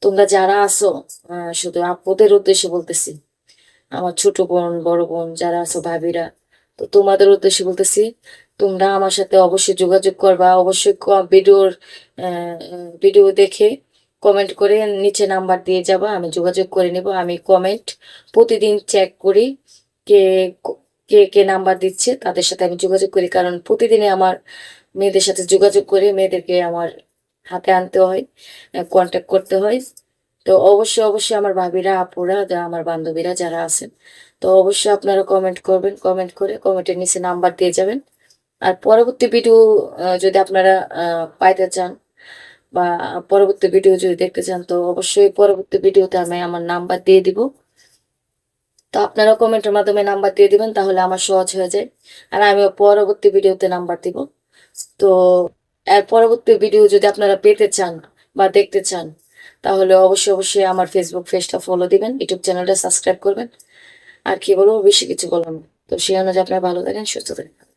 তোমরা যারা আছো, শুধু আপুদের উদ্দেশ্যে বলতেছি, আমার ছোট বোন বড় বোন যারা আছো ভাবিরা, তো তোমাদের উদ্দেশ্যে বলতেছি, তোমরা আমার সাথে অবশ্যই যোগাযোগ করবা। অবশ্যই ভিডিও দেখে কমেন্ট করে নিচে নাম্বার দিয়ে যাবা, আমি যোগাযোগ করে নিব। আমি কমেন্ট প্রতিদিন চেক করি, কে কে কে নাম্বার দিচ্ছে তাদের সাথে আমি যোগাযোগ করি, কারণ প্রতিদিনে আমার মেয়েদের সাথে যোগাযোগ করে মেয়েদেরকে আমার হাতে আনতে হয়, কন্ট্যাক্ট করতে হয়। তো অবশ্যই অবশ্যই আমার ভাবিরা আপুরা আমার বান্ধবীরা যারা আছেন, তো অবশ্যই আপনারা কমেন্ট করবেন, কমেন্ট করে কমেন্টের নিচে নাম্বার দিয়ে যাবেন। আর পরবর্তী ভিডিও যদি আপনারা পাইতে চান বা পরবর্তী ভিডিও যদি দেখতে চান, তো অবশ্যই পরবর্তী ভিডিওতে আমি আমার নাম্বার দিয়ে দিব। তো আপনারা কমেন্টের মাধ্যমে নাম্বার দিয়ে দিবেন, তাহলে আমার সহজ হয়ে যায়। আর আমি পরবর্তী ভিডিওতে নাম্বার দিব। তো এর পরবর্তী ভিডিও যদি আপনারা পেতে চান বা দেখতে চান, তাহলে অবশ্যই অবশ্যই আমার ফেসবুক পেজটা ফলো দিবেন, ইউটিউব চ্যানেলটা সাবস্ক্রাইব করবেন। আর কি বলবো, বেশি কিছু বলবো না। তো সেই অনুযায়ী আপনারা ভালো থাকেন, সুস্থ থাকেন।